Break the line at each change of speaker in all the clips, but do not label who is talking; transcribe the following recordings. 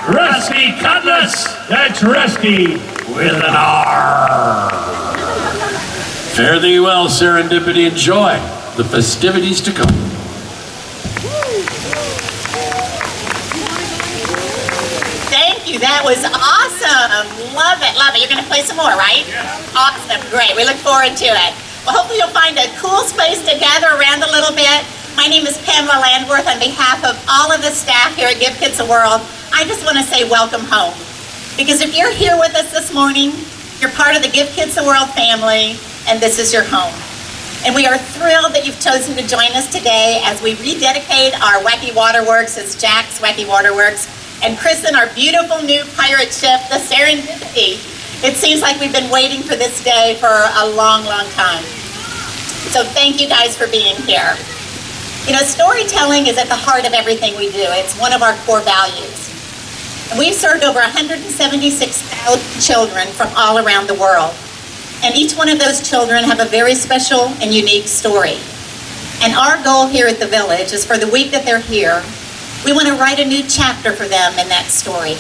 Rusty Cutlass, that's Rusty with an R.
Fare thee well, Serendipity. Enjoy the festivities to come.
Thank you, that was awesome. Love it, love it. You're gonna play some more, right?
Yeah.
Awesome, great, we look forward to it. Well, hopefully you'll find a cool space to gather around a little bit. My name is Pamela Landwirth. On behalf of all of the staff here at Give Kids a World, I just want to say welcome home. Because if you're here with us this morning, you're part of the Give Kids a World family, and this is your home. And we are thrilled that you've chosen to join us today as we rededicate our Wacky Waterworks as Jack's Wacky Waterworks and christen our beautiful new pirate ship, the Serendipity. It seems like we've been waiting for this day for a long, long time. So thank you guys for being here. You know, storytelling is at the heart of everything we do. It's one of our core values. And we've served over 176,000 children from all around the world. And each one of those children have a very special and unique story. And our goal here at the Village is for the week that they're here, we want to write a new chapter for them in that story.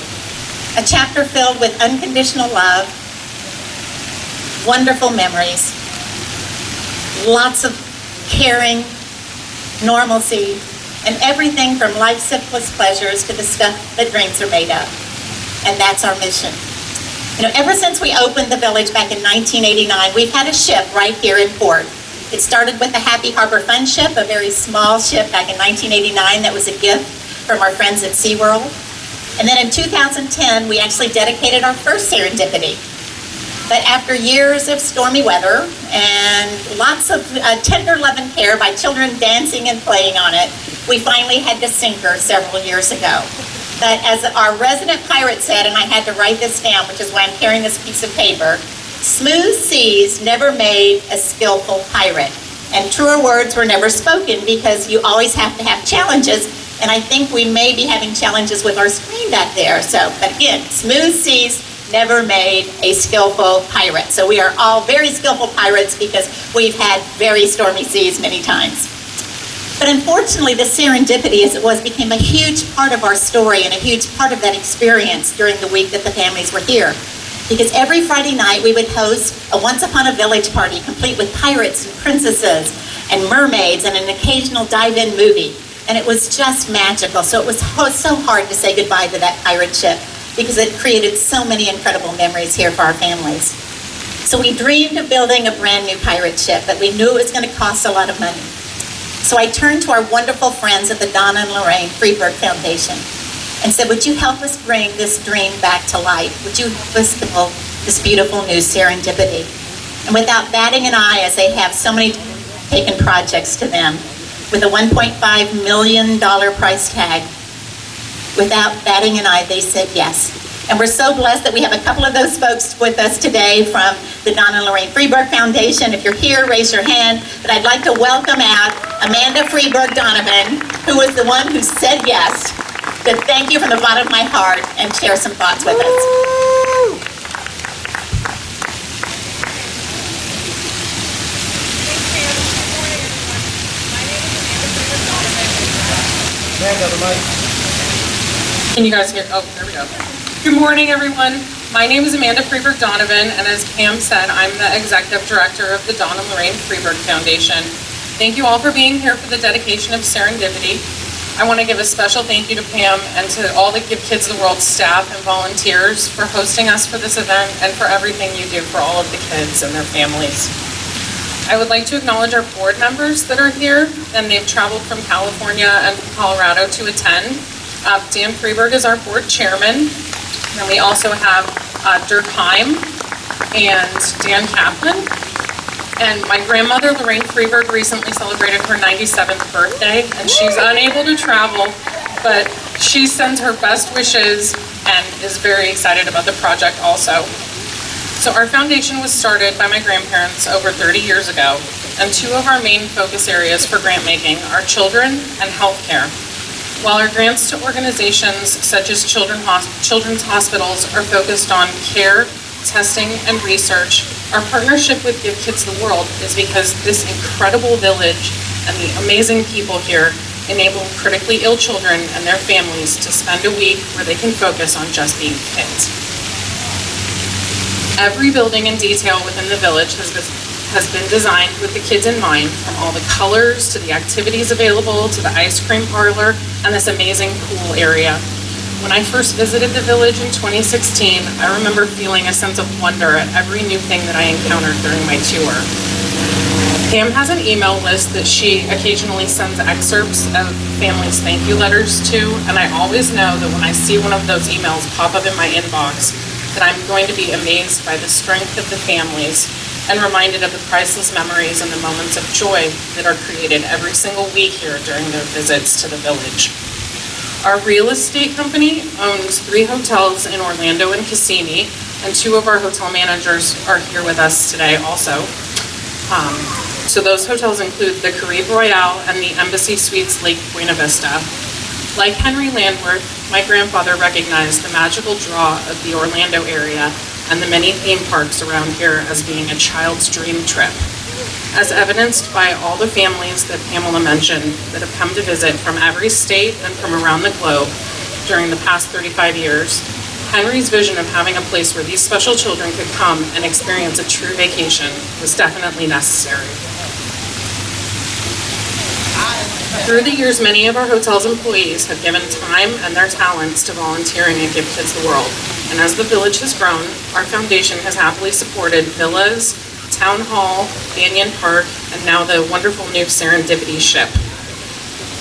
A chapter filled with unconditional love, wonderful memories, lots of caring, normalcy, and everything from life's simplest pleasures to the stuff that dreams are made of. And that's our mission. You know, ever since we opened the Village back in 1989, we've had a ship right here in port. It started with the Happy Harbor Fun Ship, a very small ship back in 1989 that was a gift from our friends at SeaWorld. And then in 2010, we actually dedicated our first Serendipity. But after years of stormy weather and lots of tender love and care by children dancing and playing on it, we finally had to sink her several years ago. But as our resident pirate said, and I had to write this down, which is why I'm carrying this piece of paper, smooth seas never made a skillful pirate. And truer words were never spoken because you always have to have challenges. And I think we may be having challenges with our screen back there. So, but again, smooth seas never made a skillful pirate. So we are all very skillful pirates because we've had very stormy seas many times. But unfortunately, the Serendipity, as it was, became a huge part of our story and a huge part of that experience during the week that the families were here. Because every Friday night we would host a Once Upon a Village party complete with pirates and princesses and mermaids and an occasional dive-in movie. And it was just magical. So it was so hard to say goodbye to that pirate ship because it created so many incredible memories here for our families. So we dreamed of building a brand new pirate ship, but we knew it was going to cost a lot of money. So I turned to our wonderful friends at the Donna and Lorraine Freeburg Foundation and said, would you help us bring this dream back to life? Would you help us build this beautiful new Serendipity? And without batting an eye, as they have so many taken projects to them, with a $1.5 million price tag, without batting an eye, they said yes. And we're so blessed that we have a couple of those folks with us today from the Donna and Lorraine Freeburg Foundation. If you're here, raise your hand. But I'd like to welcome out Amanda Freeburg Donovan, who was the one who said yes. To thank you from the bottom of my heart and share some thoughts with us.
Can you guys hear? Oh, there we go. Good morning, everyone. My name is Amanda Freeburg Donovan, and as Pam said, I'm the Executive Director of the Donna and Lorraine Freeburg Foundation. Thank you all for being here for the dedication of Serendipity. I want to give a special thank you to Pam and to all the Give Kids the World staff and volunteers for hosting us for this event and for everything you do for all of the kids and their families. I would like to acknowledge our board members that are here, and they've traveled from California and Colorado to attend. Dan Freeburg is our board chairman, and we also have Dirk Heim and Dan Kaplan. And my grandmother, Lorraine Freeburg, recently celebrated her 97th birthday, and she's unable to travel, but she sends her best wishes and is very excited about the project also. So our foundation was started by my grandparents over 30 years ago, and two of our main focus areas for grant making are children and healthcare. While our grants to organizations such as children's hospitals are focused on care, testing, and research, our partnership with Give Kids the World is because this incredible village and the amazing people here enable critically ill children and their families to spend a week where they can focus on just being kids. Every building and detail within the village has been designed with the kids in mind, from all the colors to the activities available to the ice cream parlor and this amazing pool area. When I first visited the village in 2016, I remember feeling a sense of wonder at every new thing that I encountered during my tour. Pam has an email list that she occasionally sends excerpts of families' thank you letters to, and I always know that when I see one of those emails pop up in my inbox, that I'm going to be amazed by the strength of the families and reminded of the priceless memories and the moments of joy that are created every single week here during their visits to the village. Our real estate company owns 3 hotels in Orlando and Kissimmee, and 2 of our hotel managers are here with us today also. So those hotels include the Caribe Royale and the Embassy Suites Lake Buena Vista. Like Henry Landwirth, my grandfather recognized the magical draw of the Orlando area and the many theme parks around here as being a child's dream trip. As evidenced by all the families that Pamela mentioned that have come to visit from every state and from around the globe during the past 35 years, Henry's vision of having a place where these special children could come and experience a true vacation was definitely necessary. Through the years, many of our hotel's employees have given time and their talents to volunteering at Give Kids the World. And as the village has grown, our foundation has happily supported villas, town hall, Banyan Park, and now the wonderful new Serendipity ship.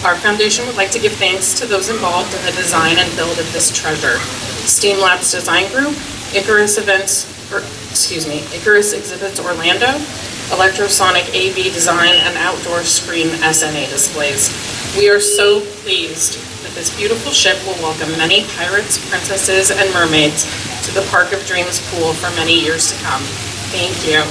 Our foundation would like to give thanks to those involved in the design and build of this treasure. Steam Labs Design Group, Icarus Exhibits Orlando, Electrosonic AV Design, and Outdoor Screen SNA displays. We are so pleased that this beautiful ship will welcome many pirates, princesses, and mermaids to the Park of Dreams pool for many years to come. Thank you.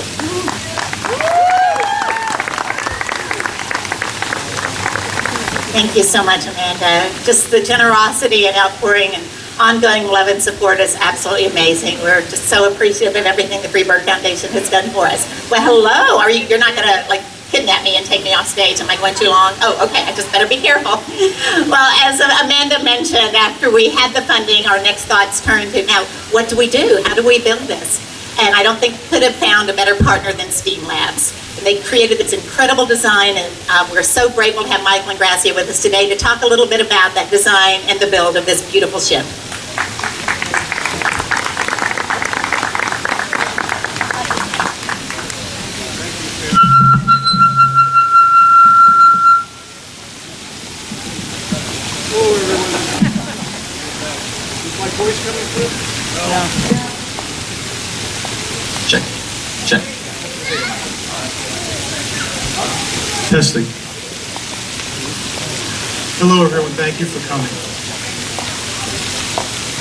Thank you so much, Amanda. Just the generosity and outpouring and ongoing love and support is absolutely amazing. We're just so appreciative of everything the Freeburg Foundation has done for us. Well, hello. You're not going to kidnap me and take me off stage? Am I going too long? Oh, okay. I just better be careful. Well, as Amanda mentioned, after we had the funding, our next thoughts turned to, now, what do we do? How do we build this? And I don't think we could have found a better partner than Steam Labs. And they created this incredible design, and we're so grateful to have Michael and Gracia with us today to talk a little bit about that design and the build of this beautiful ship.
Hello, everyone. Is my voice coming through? Yeah.
Check.
Testing. Hello, everyone. Thank you for coming.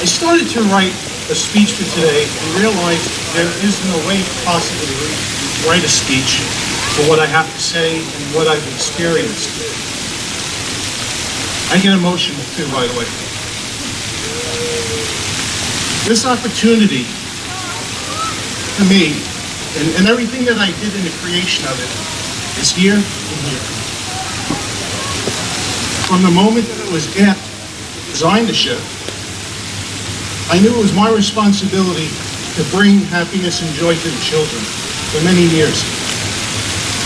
I started to write a speech for today and realized there is no way possible to write a speech for what I have to say and what I've experienced. I get emotional too, by the way. This opportunity, to me, and everything that I did in the creation of it, is here and here. From the moment that it was asked to design the ship, I knew it was my responsibility to bring happiness and joy to the children for many years.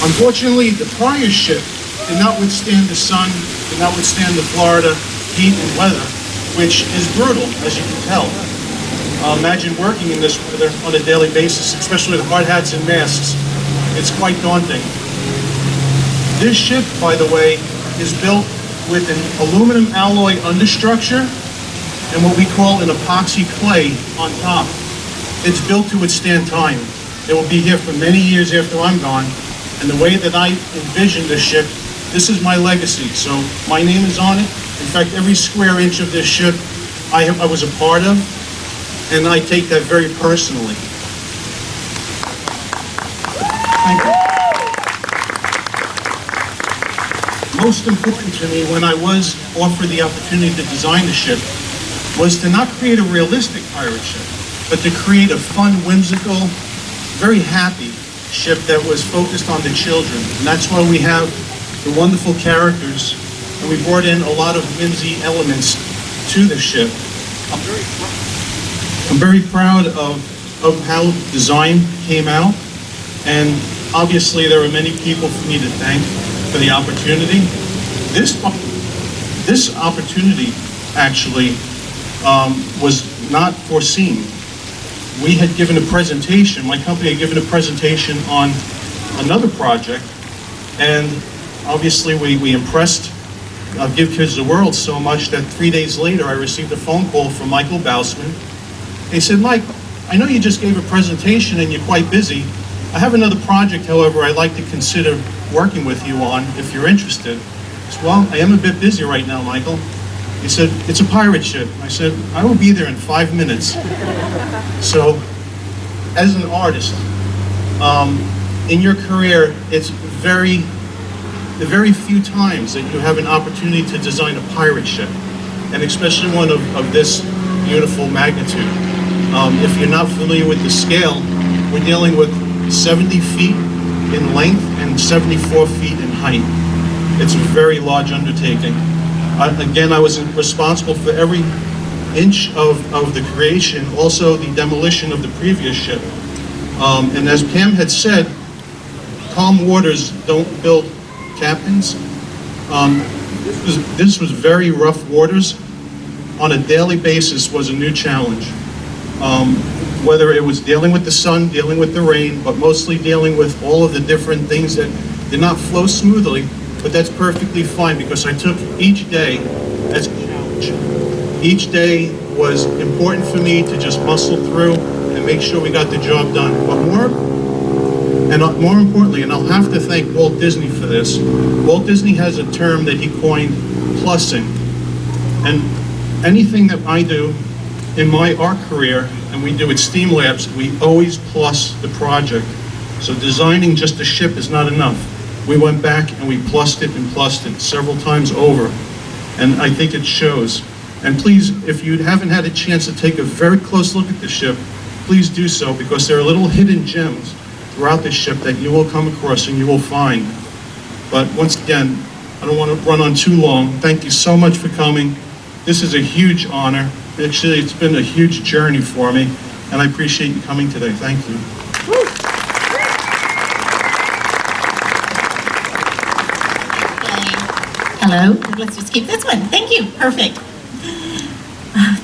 Unfortunately, the prior ship did not withstand the sun, did not withstand the Florida heat and weather, which is brutal, as you can tell. Imagine working in this weather on a daily basis, especially with hard hats and masks. It's quite daunting. This ship, by the way, is built with an aluminum alloy understructure and what we call an epoxy clay on top. It's built to withstand time. It will be here for many years after I'm gone. And the way that I envision this ship, this is my legacy. So my name is on it. In fact, every square inch of this ship I was a part of, and I take that very personally. Thank you. most important to me when I was offered the opportunity to design the ship was to not create a realistic pirate ship, but to create a fun, whimsical, very happy ship that was focused on the children. And that's why we have the wonderful characters, and we brought in a lot of whimsy elements to the ship. I'm very proud of how the design came out, and obviously there are many people for me to thank for the opportunity. This opportunity actually was not foreseen. We had given a presentation, my company had given a presentation on another project, and obviously we impressed Give Kids the World so much that 3 days later I received a phone call from Michael Bausman. He said, "Mike, I know you just gave a presentation and you're quite busy. I have another project, however, I'd like to consider working with you on if you're interested." I said, "Well, I am a bit busy right now, Michael." He said, "It's a pirate ship." I said, "I will be there in 5 minutes." So, as an artist, in your career, it's the very few times that you have an opportunity to design a pirate ship, and especially one of this beautiful magnitude. If you're not familiar with the scale, we're dealing with 70 feet in length and 74 feet in height. It's a very large undertaking. Again, I was responsible for every inch of the creation, also the demolition of the previous ship. And as Pam had said, calm waters don't build captains. This was very rough waters. On a daily basis was a new challenge. Whether it was dealing with the sun, dealing with the rain, but mostly dealing with all of the different things that did not flow smoothly, but that's perfectly fine because I took each day as a challenge. Each day was important for me to just muscle through and make sure we got the job done. But more importantly, and I'll have to thank Walt Disney for this, Walt Disney has a term that he coined, plussing. And anything that I do in my art career, and we do at STEAM Labs, we always plus the project. So designing just a ship is not enough. We went back and we plussed it several times over. And I think it shows. And please, if you haven't had a chance to take a very close look at the ship, please do so, because there are little hidden gems throughout the ship that you will come across and you will find. But once again, I don't want to run on too long. Thank you so much for coming. This is a huge honor. Actually, it's been a huge journey for me, and I appreciate you coming today. Thank you.
Hello, let's just keep this one. Thank you, perfect.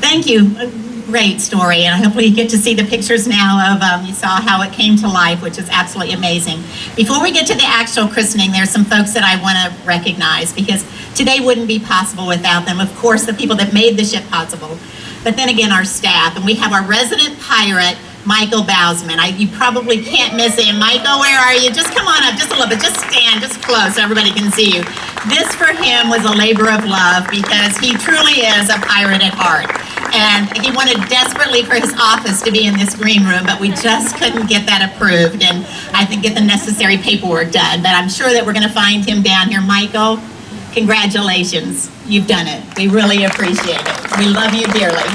Thank you, a great story, and hopefully you get to see the pictures now of, you saw how it came to life, which is absolutely amazing. Before we get to the actual christening, there's some folks that I want to recognize, because today wouldn't be possible without them. Of course, the people that made the ship possible, but then again, our staff, and we have our resident pirate, Michael Bausman. You probably can't miss him. Michael, where are you? Just come on up, just a little bit, just stand, just close so everybody can see you. This for him was a labor of love, because he truly is a pirate at heart. And he wanted desperately for his office to be in this green room, but we just couldn't get that approved, and I think get the necessary paperwork done. But I'm sure that we're gonna find him down here. Michael, congratulations, you've done it. We really appreciate it. We love you dearly.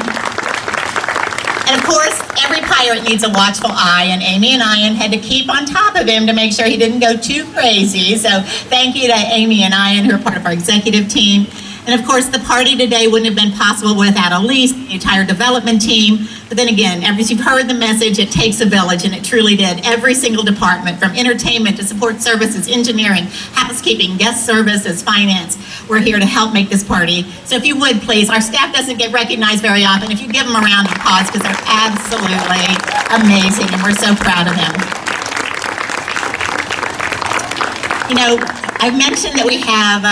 And of course, every pirate needs a watchful eye, and Amy and Ian had to keep on top of him to make sure he didn't go too crazy. So thank you to Amy and Ian, who are part of our executive team. And of course, the party today wouldn't have been possible without Elise, the entire development team. But then again, as you've heard the message, it takes a village, and it truly did. Every single department, from entertainment to support services, engineering, housekeeping, guest services, finance, we're here to help make this party. So if you would, please, our staff doesn't get recognized very often. If you give them a round of applause, because they're absolutely amazing, and we're so proud of them. You know, I mentioned that we have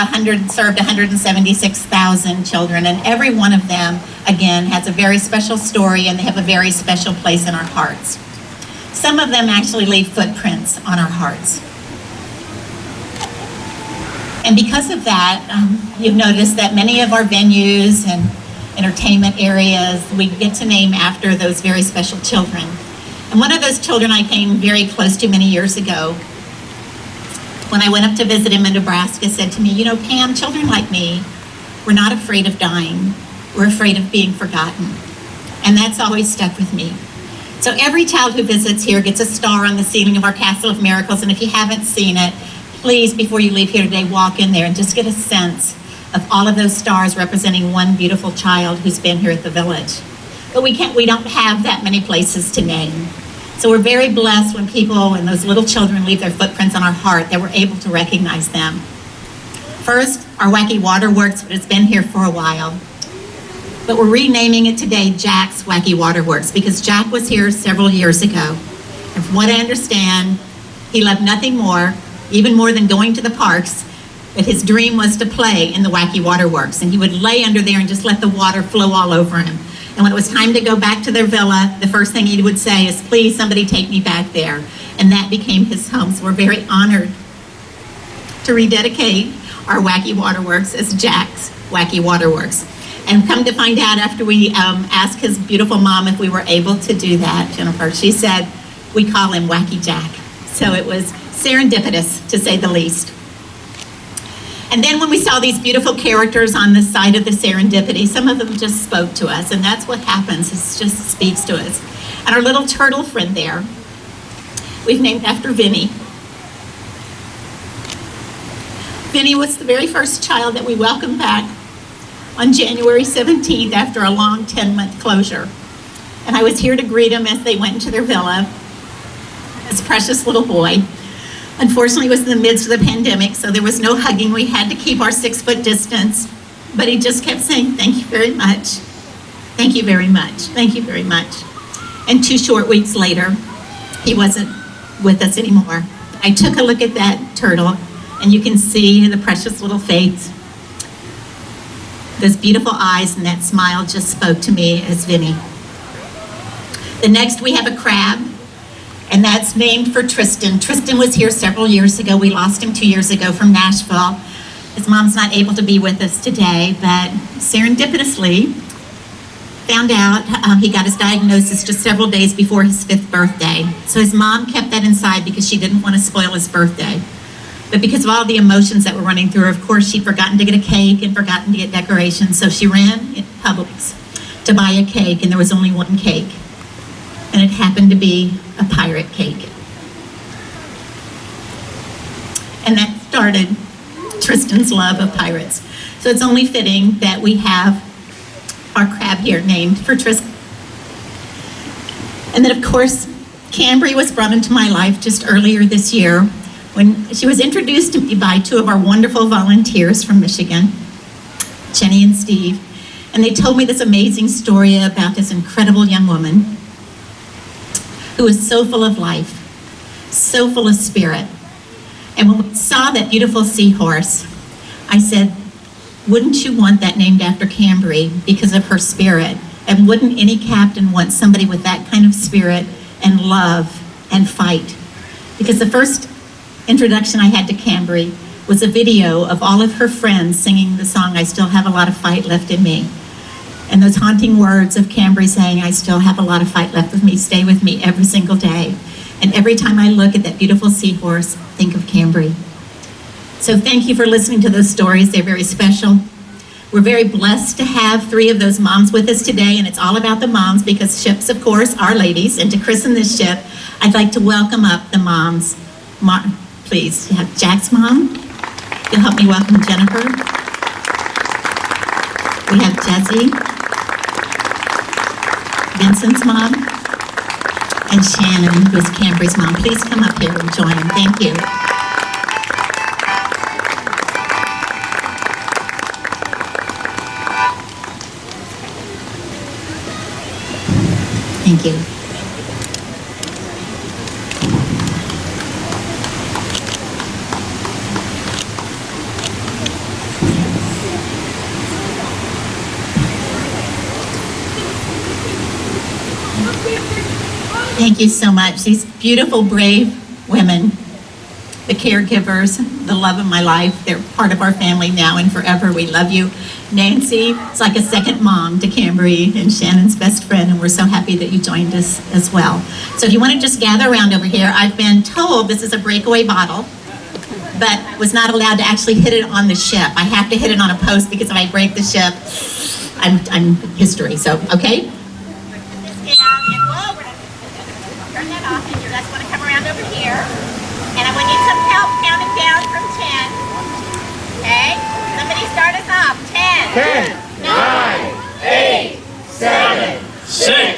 served 176,000 children, and every one of them, again, has a very special story, and they have a very special place in our hearts. Some of them actually leave footprints on our hearts. And because of that, you've noticed that many of our venues and entertainment areas, we get to name after those very special children. And one of those children I came very close to many years ago when I went up to visit him in Nebraska, said to me, you know, Pam, children like me, we're not afraid of dying. We're afraid of being forgotten. And that's always stuck with me. So every child who visits here gets a star on the ceiling of our Castle of Miracles. And if you haven't seen it, please, before you leave here today, walk in there and just get a sense of all of those stars representing one beautiful child who's been here at the village. But we don't have that many places to name. So we're very blessed when people and those little children leave their footprints on our heart that we're able to recognize them. First, our Wacky Waterworks, but it's been here for a while. But we're renaming it today Jack's Wacky Waterworks because Jack was here several years ago. And from what I understand, he loved nothing more, even more than going to the parks, but his dream was to play in the Wacky Waterworks. And he would lay under there and just let the water flow all over him. And when it was time to go back to their villa, the first thing he would say is, please, somebody take me back there. And that became his home. So we're very honored to rededicate our Wacky Waterworks as Jack's Wacky Waterworks. And come to find out after we asked his beautiful mom if we were able to do that, Jennifer, she said, we call him Wacky Jack. So it was serendipitous, to say the least. And then when we saw these beautiful characters on the side of the Serendipity, some of them just spoke to us, and that's what happens, it just speaks to us. And our little turtle friend there, we've named after Vinny. Vinny was the very first child that we welcomed back on January 17th after a long 10-month closure. And I was here to greet him as they went into their villa, this precious little boy. Unfortunately, it was in the midst of the pandemic, so there was no hugging. We had to keep our 6-foot distance, but he just kept saying, thank you very much. Thank you very much. Thank you very much. And 2 short weeks later, he wasn't with us anymore. I took a look at that turtle, and you can see the precious little face. Those beautiful eyes and that smile just spoke to me as Vinny. The next, we have a crab, and that's named for Tristan. Tristan was here several years ago. We lost him 2 years ago from Nashville. His mom's not able to be with us today, but serendipitously found out he got his diagnosis just several days before his 5th birthday. So his mom kept that inside because she didn't want to spoil his birthday. But because of all the emotions that were running through her, of course, she'd forgotten to get a cake and forgotten to get decorations. So she ran in Publix to buy a cake, and there was only one cake. And it happened to be a pirate cake. And that started Tristan's love of pirates. So it's only fitting that we have our crab here named for Tristan. And then, of course, Cambry was brought into my life just earlier this year when she was introduced to me by 2 of our wonderful volunteers from Michigan, Jenny and Steve. And they told me this amazing story about this incredible young woman who was so full of life, so full of spirit. And when we saw that beautiful seahorse, I said, wouldn't you want that named after Cambry because of her spirit? And wouldn't any captain want somebody with that kind of spirit and love and fight? Because the first introduction I had to Cambry was a video of all of her friends singing the song, I Still Have a Lot of Fight Left in Me. And those haunting words of Cambry saying, I still have a lot of fight left with me, stay with me every single day. And every time I look at that beautiful seahorse, think of Cambry. So thank you for listening to those stories. They're very special. We're very blessed to have 3 of those moms with us today, and it's all about the moms because ships, of course, are ladies. And to christen this ship, I'd like to welcome up the moms. Please, you have Jack's mom. You'll help me welcome Jennifer. We have Jessie, Vincent's mom, and Shannon, who is Cambry's mom. Please come up here and join. Thank you. Thank you. Thank you so much. These beautiful, brave women, the caregivers, the love of my life, they're part of our family now and forever. We love you. Nancy is like a second mom to Cambry and Shannon's best friend, and we're so happy that you joined us as well. So if you want to just gather around over here, I've been told this is a breakaway bottle. but was not allowed to actually hit it on the ship. I have to hit it on a post because if I break the ship, I'm history. So, okay? Put this down and whoa, we're gonna turn that off, and you guys want to come around over here. And I want you to help counting down from 10. Okay? Somebody start us off. 10.
9, 8, 7, 6,